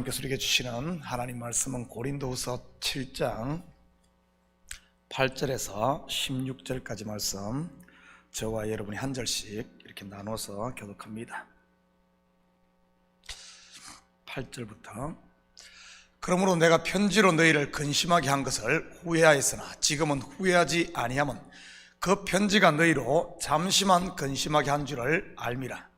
하나님께서 우리에게 주시는 하나님 말씀은 고린도후서 7장 8절에서 16절까지 말씀, 저와 여러분이 한 절씩 이렇게 나눠서 교독합니다. 8절부터 그러므로 내가 편지로 너희를 근심하게 한 것을 후회하였으나 지금은 후회하지 아니함은 그 편지가 너희로 잠시만 근심하게 한 줄을 알미라.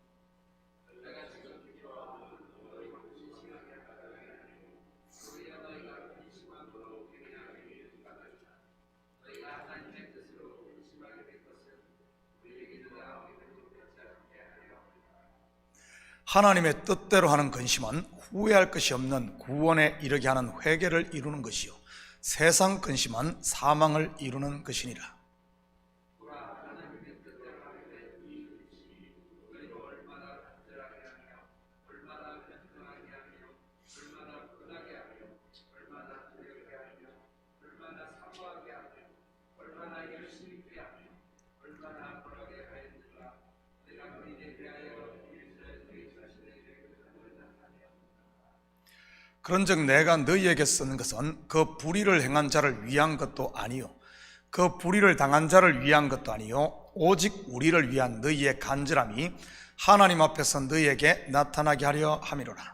하나님의 뜻대로 하는 근심은 후회할 것이 없는 구원에 이르게 하는 회개를 이루는 것이요, 세상 근심은 사망을 이루는 것이니라. 그런즉 내가 너희에게 쓰는 것은 그 불의를 행한 자를 위한 것도 아니요 그 불의를 당한 자를 위한 것도 아니요 오직 우리를 위한 너희의 간절함이 하나님 앞에서 너희에게 나타나게 하려 함이로라.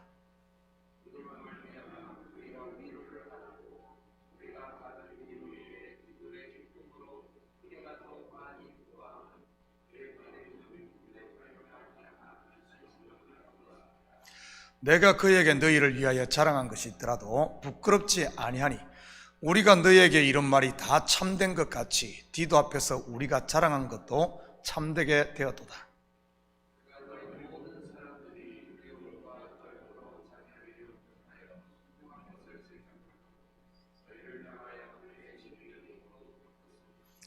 내가 그에게 너희를 위하여 자랑한 것이 있더라도 부끄럽지 아니하니 우리가 너희에게 이런 말이 다 참된 것 같이 디도 앞에서 우리가 자랑한 것도 참되게 되었도다.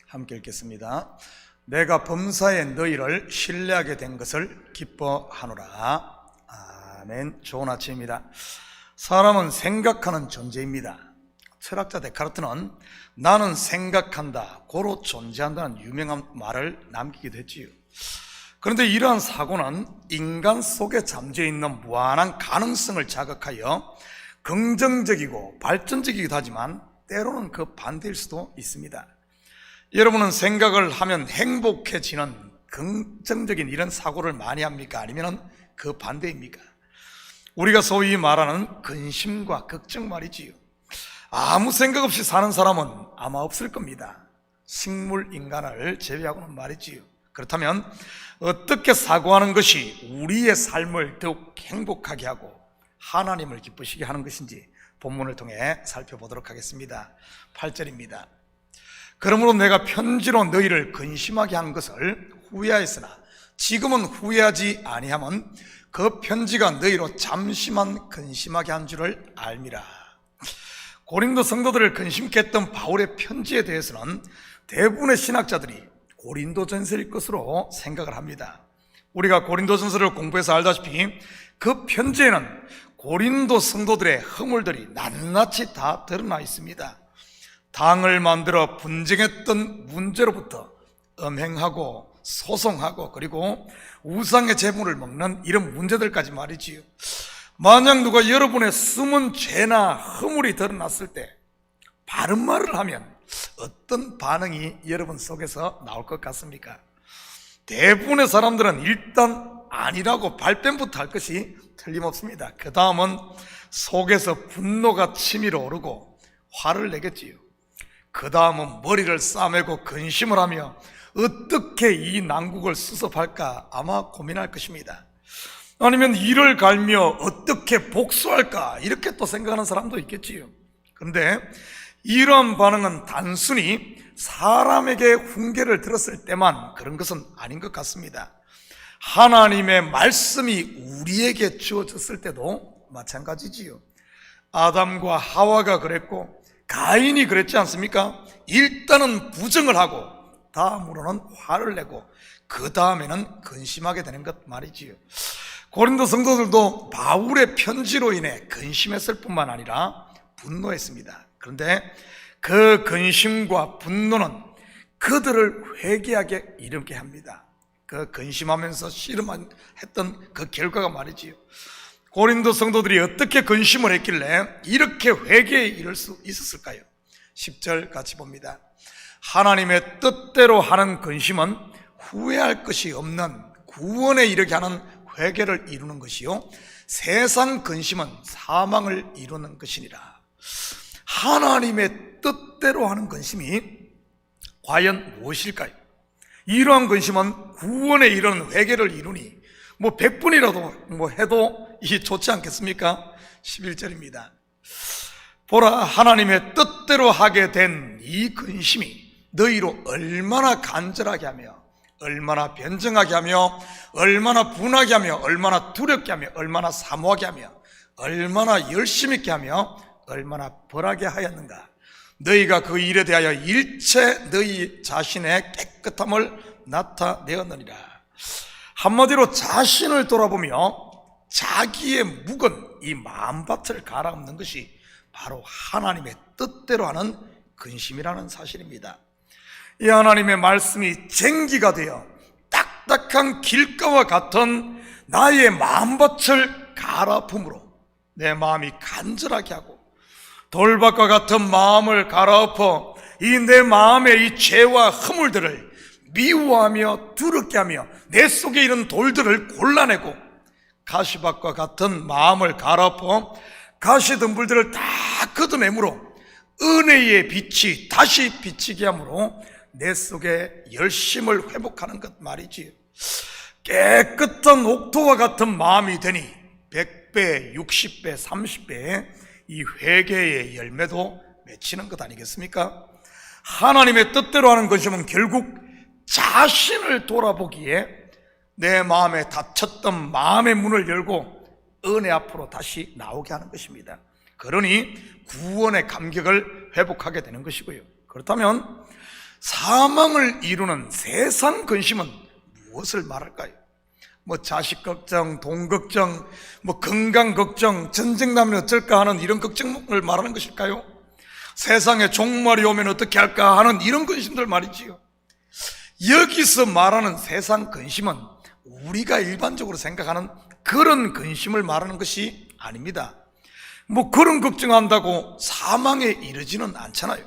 함께 읽겠습니다. 내가 범사에 너희를 신뢰하게 된 것을 기뻐하노라. 아멘. 좋은 아침입니다. 사람은 생각하는 존재입니다. 철학자 데카르트는 나는 생각한다, 고로 존재한다는 유명한 말을 남기기도 했지요. 그런데 이러한 사고는 인간 속에 잠재있는 무한한 가능성을 자극하여 긍정적이고 발전적이기도 하지만 때로는 그 반대일 수도 있습니다. 여러분은 생각을 하면 행복해지는 긍정적인 이런 사고를 많이 합니까? 아니면 그 반대입니까? 우리가 소위 말하는 근심과 걱정 말이지요. 아무 생각 없이 사는 사람은 아마 없을 겁니다. 식물 인간을 제외하고는 말이지요. 그렇다면 어떻게 사고하는 것이 우리의 삶을 더욱 행복하게 하고 하나님을 기쁘시게 하는 것인지 본문을 통해 살펴보도록 하겠습니다. 8절입니다. 그러므로 내가 편지로 너희를 근심하게 한 것을 후회하였으나 지금은 후회하지 아니함은 그 편지가 너희로 잠시만 근심하게 한 줄을 알미라. 고린도 성도들을 근심케 했던 바울의 편지에 대해서는 대부분의 신학자들이 고린도전서일 것으로 생각을 합니다. 우리가 고린도전서를 공부해서 알다시피 그 편지에는 고린도 성도들의 허물들이 낱낱이 다 드러나 있습니다. 당을 만들어 분쟁했던 문제로부터 음행하고 소송하고 그리고 우상의 재물을 먹는 이런 문제들까지 말이지요. 만약 누가 여러분의 숨은 죄나 허물이 드러났을 때 바른 말을 하면 어떤 반응이 여러분 속에서 나올 것 같습니까? 대부분의 사람들은 일단 아니라고 발뺌부터 할 것이 틀림없습니다. 그 다음은 속에서 분노가 치밀어 오르고 화를 내겠지요. 그 다음은 머리를 싸매고 근심을 하며 어떻게 이 난국을 수습할까 아마 고민할 것입니다. 아니면 이를 갈며 어떻게 복수할까 이렇게 또 생각하는 사람도 있겠지요. 그런데 이러한 반응은 단순히 사람에게 훈계를 들었을 때만 그런 것은 아닌 것 같습니다. 하나님의 말씀이 우리에게 주어졌을 때도 마찬가지지요. 아담과 하와가 그랬고 가인이 그랬지 않습니까? 일단은 부정을 하고 다음으로는 화를 내고 그 다음에는 근심하게 되는 것 말이지요. 고린도 성도들도 바울의 편지로 인해 근심했을 뿐만 아니라 분노했습니다. 그런데 그 근심과 분노는 그들을 회개하게 이르게 합니다. 그 근심하면서 씨름했던 그 결과가 말이지요. 고린도 성도들이 어떻게 근심을 했길래 이렇게 회개에 이를 수 있었을까요? 10절 같이 봅니다. 하나님의 뜻대로 하는 근심은 후회할 것이 없는 구원에 이르게 하는 회개를 이루는 것이요, 세상 근심은 사망을 이루는 것이니라. 하나님의 뜻대로 하는 근심이 과연 무엇일까요? 이러한 근심은 구원에 이르는 회개를 이루니 100분이라도 해도 좋지 않겠습니까? 11절입니다. 보라, 하나님의 뜻대로 하게 된 이 근심이 너희로 얼마나 간절하게 하며 얼마나 변정하게 하며 얼마나 분하게 하며 얼마나 두렵게 하며 얼마나 사모하게 하며 얼마나 열심 있게 하며 얼마나 벌하게 하였는가. 너희가 그 일에 대하여 일체 너희 자신의 깨끗함을 나타내었느니라. 한마디로 자신을 돌아보며 자기의 묵은 이 마음밭을 갈아엎는 것이 바로 하나님의 뜻대로 하는 근심이라는 사실입니다. 이 하나님의 말씀이 쟁기가 되어 딱딱한 길가와 같은 나의 마음밭을 갈아엎음으로 내 마음이 간절하게 하고, 돌밭과 같은 마음을 갈아엎어 이 내 마음의 이 죄와 허물들을 미워하며 두렵게 하며 내 속에 있는 돌들을 골라내고, 가시밭과 같은 마음을 갈아엎어 가시덤불들을 다 걷어내므로 은혜의 빛이 다시 비치게 하므로 내 속에 열심을 회복하는 것 말이지. 깨끗한 옥토와 같은 마음이 되니 100배, 60배, 30배의 이 회개의 열매도 맺히는 것 아니겠습니까? 하나님의 뜻대로 하는 것이면 결국 자신을 돌아보기에 내 마음에 닫혔던 마음의 문을 열고 은혜 앞으로 다시 나오게 하는 것입니다. 그러니 구원의 감격을 회복하게 되는 것이고요. 그렇다면 사망을 이루는 세상 근심은 무엇을 말할까요? 자식 걱정, 돈 걱정, 건강 걱정, 전쟁 나면 어쩔까 하는 이런 걱정을 말하는 것일까요? 세상에 종말이 오면 어떻게 할까 하는 이런 근심들 말이지요. 여기서 말하는 세상 근심은 우리가 일반적으로 생각하는 그런 근심을 말하는 것이 아닙니다. 그런 걱정한다고 사망에 이르지는 않잖아요.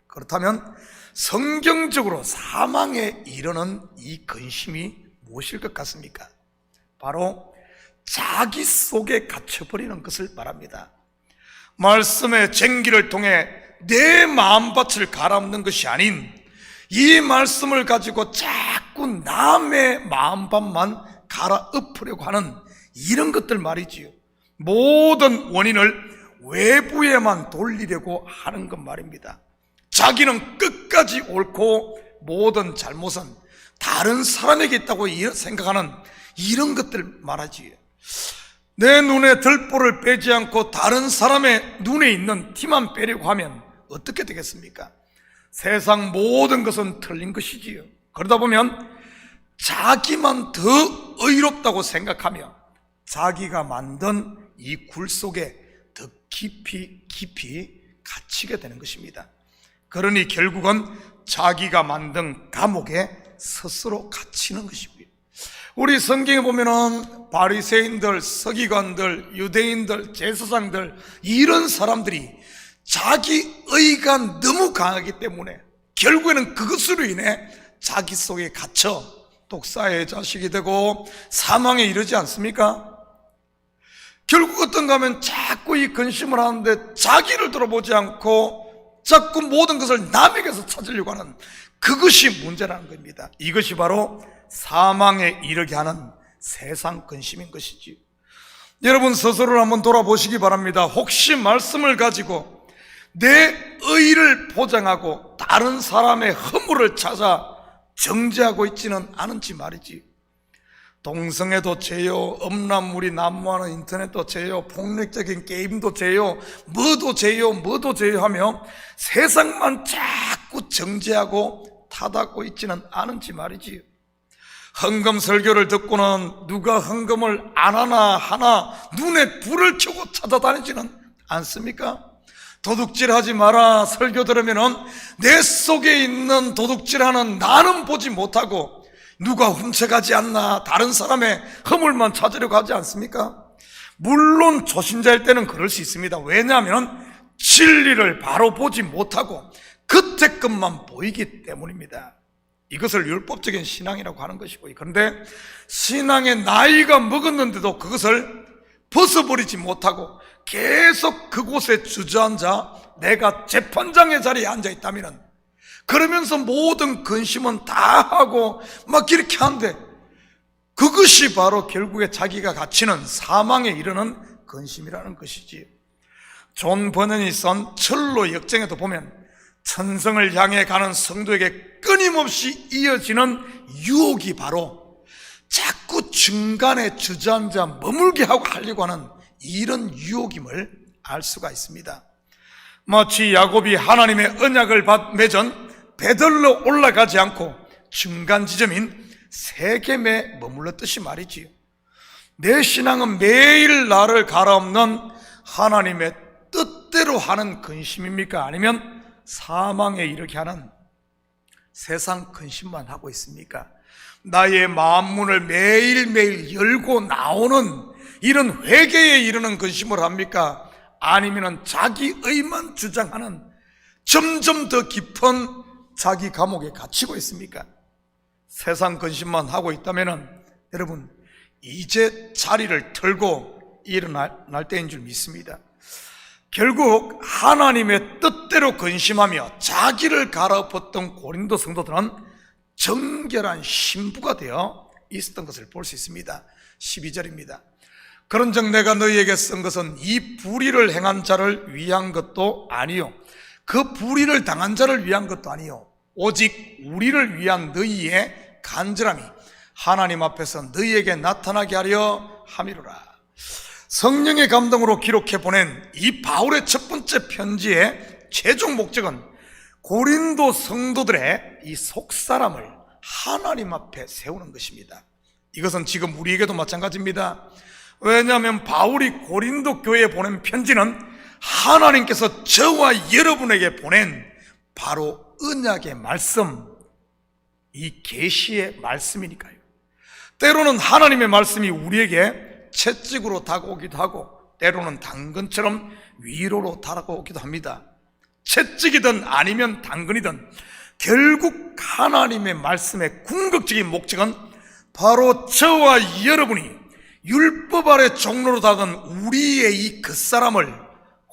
그렇다면 성경적으로 사망에 이르는 이 근심이 무엇일 것 같습니까? 바로 자기 속에 갇혀버리는 것을 말합니다. 말씀의 쟁기를 통해 내 마음밭을 갈아엎는 것이 아닌 이 말씀을 가지고 자꾸 남의 마음밭만 갈아엎으려고 하는 이런 것들 말이지요. 모든 원인을 외부에만 돌리려고 하는 것 말입니다. 자기는 끝까지 옳고 모든 잘못은 다른 사람에게 있다고 생각하는 이런 것들 말하지요. 내 눈에 들보를 빼지 않고 다른 사람의 눈에 있는 티만 빼려고 하면 어떻게 되겠습니까? 세상 모든 것은 틀린 것이지요. 그러다 보면 자기만 더 의롭다고 생각하며 자기가 만든 이 굴 속에 더 깊이 갇히게 되는 것입니다. 그러니 결국은 자기가 만든 감옥에 스스로 갇히는 것이고요. 우리 성경에 보면은 바리새인들, 서기관들, 유대인들, 제사장들 이런 사람들이 자기 의가 너무 강하기 때문에 결국에는 그것으로 인해 자기 속에 갇혀 독사의 자식이 되고 사망에 이르지 않습니까? 결국 어떤가 하면 자꾸 이 근심을 하는데 자기를 돌아보지 않고 자꾸 모든 것을 남에게서 찾으려고 하는 그것이 문제라는 겁니다. 이것이 바로 사망에 이르게 하는 세상 근심인 것이지. 여러분 스스로를 한번 돌아보시기 바랍니다. 혹시 말씀을 가지고 내 의를 포장하고 다른 사람의 허물을 찾아 정죄하고 있지는 않은지 말이지. 동성애도 죄요, 음란물이 난무하는 인터넷도 죄요, 폭력적인 게임도 죄요, 뭐도 죄요 하며 세상만 자꾸 정죄하고 탓하고 있지는 않은지 말이지. 헌금 설교를 듣고는 누가 헌금을 안 하나 눈에 불을 켜고 찾아다니지는 않습니까? 도둑질하지 마라 설교 들으면은 내 속에 있는 도둑질하는 나는 보지 못하고 누가 훔쳐가지 않나 다른 사람의 허물만 찾으려고 하지 않습니까? 물론 초신자일 때는 그럴 수 있습니다. 왜냐하면 진리를 바로 보지 못하고 겉의 것만 보이기 때문입니다. 이것을 율법적인 신앙이라고 하는 것이고요. 그런데 신앙의 나이가 먹었는데도 그것을 벗어버리지 못하고 계속 그곳에 주저앉아 내가 재판장의 자리에 앉아 있다면, 그러면서 모든 근심은 다 하고 막 이렇게 하는데, 그것이 바로 결국에 자기가 갇히는 사망에 이르는 근심이라는 것이지. 존 버넌이 쓴 철로 역정에도 보면 천성을 향해 가는 성도에게 끊임없이 이어지는 유혹이 바로 자꾸 중간에 주저앉아 머물게 하고 하려고 하는 이런 유혹임을 알 수가 있습니다. 마치 야곱이 하나님의 언약을 맺은 베들로 올라가지 않고 중간 지점인 세겜에 머물렀듯이 말이지요. 내 신앙은 매일 나를 갈아엎는 하나님의 뜻대로 하는 근심입니까? 아니면 사망에 이르게 하는 세상 근심만 하고 있습니까? 나의 마음문을 매일매일 열고 나오는 이런 회개에 이르는 근심을 합니까? 아니면 자기의만 주장하는 점점 더 깊은 자기 감옥에 갇히고 있습니까? 세상 근심만 하고 있다면 여러분, 이제 자리를 털고 일어날 때인 줄 믿습니다. 결국 하나님의 뜻대로 근심하며 자기를 갈아엎었던 고린도 성도들은 정결한 신부가 되어 있었던 것을 볼 수 있습니다. 12절입니다. 그런즉 내가 너희에게 쓴 것은 이 불의를 행한 자를 위한 것도 아니요, 그 불의를 당한 자를 위한 것도 아니요, 오직 우리를 위한 너희의 간절함이 하나님 앞에서 너희에게 나타나게 하려 함이로라. 성령의 감동으로 기록해 보낸 이 바울의 첫 번째 편지의 최종 목적은 고린도 성도들의 이 속사람을 하나님 앞에 세우는 것입니다. 이것은 지금 우리에게도 마찬가지입니다. 왜냐하면 바울이 고린도 교회에 보낸 편지는 하나님께서 저와 여러분에게 보낸 바로 언약의 말씀, 이 계시의 말씀이니까요. 때로는 하나님의 말씀이 우리에게 채찍으로 다가오기도 하고 때로는 당근처럼 위로로 다가오기도 합니다. 채찍이든 아니면 당근이든 결국 하나님의 말씀의 궁극적인 목적은 바로 저와 여러분이 율법 아래 종로로 닫은 우리의 이 겉사람을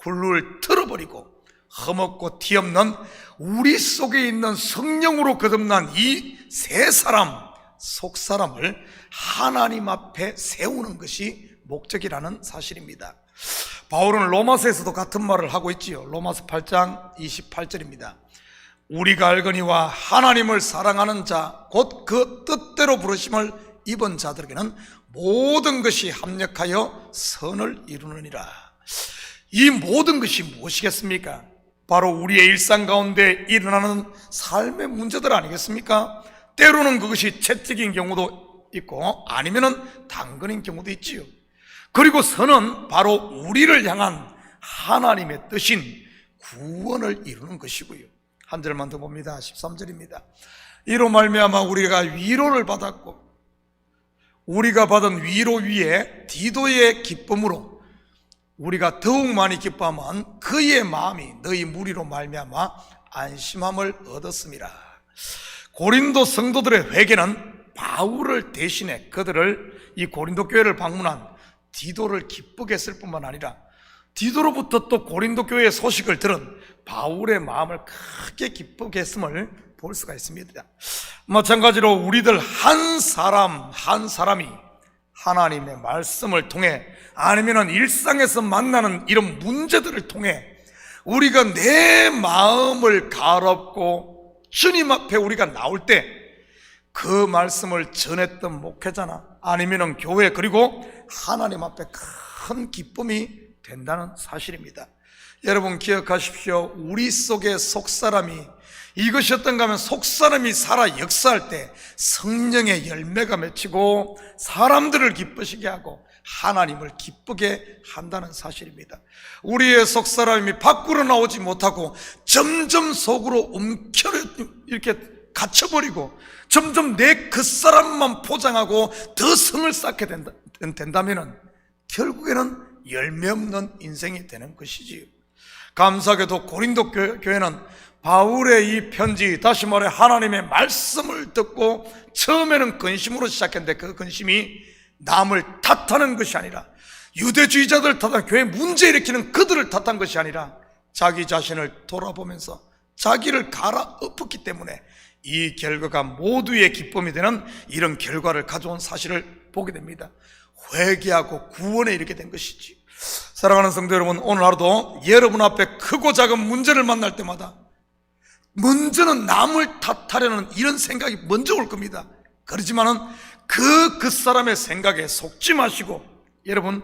훌훌 털어버리고 흠없고 티없는 우리 속에 있는 성령으로 거듭난 이 새 사람, 속사람을 하나님 앞에 세우는 것이 목적이라는 사실입니다. 바울은 로마서에서도 같은 말을 하고 있지요. 로마서 8장 28절입니다. 우리가 알거니와 하나님을 사랑하는 자 곧 그 뜻대로 부르심을 입은 자들에게는 모든 것이 합력하여 선을 이루느니라. 이 모든 것이 무엇이겠습니까? 바로 우리의 일상 가운데 일어나는 삶의 문제들 아니겠습니까? 때로는 그것이 채찍인 경우도 있고 아니면은 당근인 경우도 있지요. 그리고 선은 바로 우리를 향한 하나님의 뜻인 구원을 이루는 것이고요. 한 절만 더 봅니다. 13절입니다. 이로 말미암아 우리가 위로를 받았고 우리가 받은 위로 위에 디도의 기쁨으로 우리가 더욱 많이 기뻐하면 그의 마음이 너희 무리로 말미암아 안심함을 얻었음이라. 고린도 성도들의 회개는 바울을 대신해 그들을 이 고린도 교회를 방문한 디도를 기쁘게 했을 뿐만 아니라 디도로부터 또 고린도 교회의 소식을 들은 바울의 마음을 크게 기쁘게 했음을 볼 수가 있습니다. 마찬가지로 우리들 한 사람 한 사람이 하나님의 말씀을 통해 아니면 일상에서 만나는 이런 문제들을 통해 우리가 내 마음을 갈아엎고 주님 앞에 우리가 나올 때 그 말씀을 전했던 목회자나 아니면 교회 그리고 하나님 앞에 큰 기쁨이 된다는 사실입니다. 여러분 기억하십시오. 우리 속의 속사람이 이것이 어떤가 하면 속사람이 살아 역사할 때 성령의 열매가 맺히고 사람들을 기쁘시게 하고 하나님을 기쁘게 한다는 사실입니다. 우리의 속사람이 밖으로 나오지 못하고 점점 속으로 움켜려 이렇게 갇혀버리고 점점 내 그 사람만 포장하고 더 성을 쌓게 된다면 결국에는 열매 없는 인생이 되는 것이지요. 감사하게도 고린도 교회는 바울의 이 편지, 다시 말해 하나님의 말씀을 듣고 처음에는 근심으로 시작했는데 그 근심이 남을 탓하는 것이 아니라, 유대주의자들 탓하는, 교회 문제 일으키는 그들을 탓한 것이 아니라 자기 자신을 돌아보면서 자기를 갈아엎었기 때문에 이 결과가 모두의 기쁨이 되는 이런 결과를 가져온 사실을 보게 됩니다. 회개하고 구원에 이르게 된 것이지. 사랑하는 성도 여러분, 오늘 하루도 여러분 앞에 크고 작은 문제를 만날 때마다 먼저는 남을 탓하려는 이런 생각이 먼저 올 겁니다. 그렇지만은 그 사람의 생각에 속지 마시고 여러분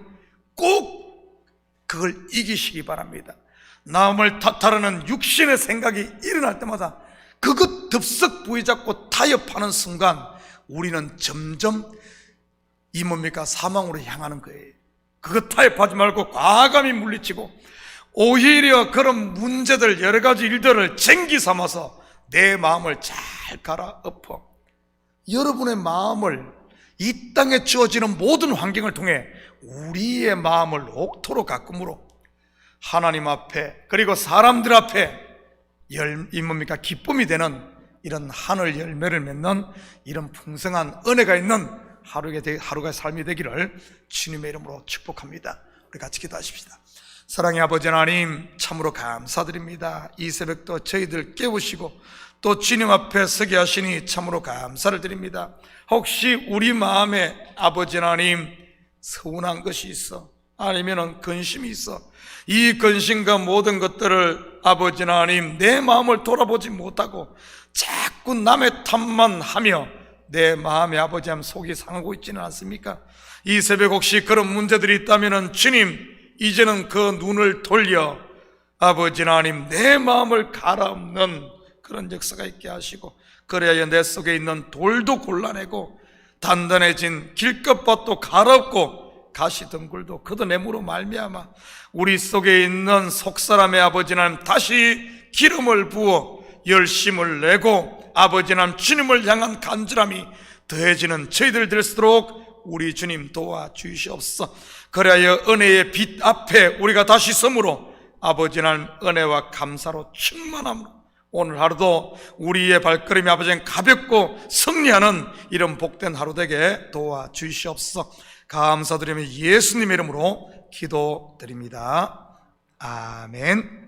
꼭 그걸 이기시기 바랍니다. 남을 탓하려는 육신의 생각이 일어날 때마다 그것 덥석 부여잡고 타협하는 순간 우리는 점점 이 뭡니까? 사망으로 향하는 거예요. 그거 타협하지 말고 과감히 물리치고 오히려 그런 문제들, 여러 가지 일들을 쟁기 삼아서 내 마음을 잘 갈아엎어 여러분의 마음을 이 땅에 주어지는 모든 환경을 통해 우리의 마음을 옥토로 가꿈으로 하나님 앞에 그리고 사람들 앞에 이 뭡니까? 기쁨이 되는 이런 하늘 열매를 맺는 이런 풍성한 은혜가 있는 하루가 삶이 되기를 주님의 이름으로 축복합니다. 우리 같이 기도하십시다. 사랑의 아버지 하나님, 참으로 감사드립니다. 이 새벽도 저희들 깨우시고 또 주님 앞에 서게 하시니 참으로 감사를 드립니다. 혹시 우리 마음에 아버지 하나님 서운한 것이 있어, 아니면 근심이 있어, 이 근심과 모든 것들을 아버지 하나님 내 마음을 돌아보지 못하고 자꾸 남의 탓만 하며 내 마음에 아버지 하나님 속이 상하고 있지는 않습니까? 이 새벽 혹시 그런 문제들이 있다면 주님 이제는 그 눈을 돌려 아버지 하나님 내 마음을 갈아엎는 그런 역사가 있게 하시고, 그래야 내 속에 있는 돌도 골라내고 단단해진 길것밭도 갈아엎고 가시덩굴도 걷어내므로 말미암아 우리 속에 있는 속사람의 아버지 하나님 다시 기름을 부어 열심을 내고 아버지 하나님 주님을 향한 간절함이 더해지는 저희들 될수록 우리 주님 도와주시옵소서. 그래야 은혜의 빛 앞에 우리가 다시 서므로 아버지 하나님 은혜와 감사로 충만함으로 오늘 하루도 우리의 발걸음이 아버지 하나님 가볍고 승리하는 이런 복된 하루 되게 도와주시옵소서. 감사드리며 예수님의 이름으로 기도드립니다. 아멘.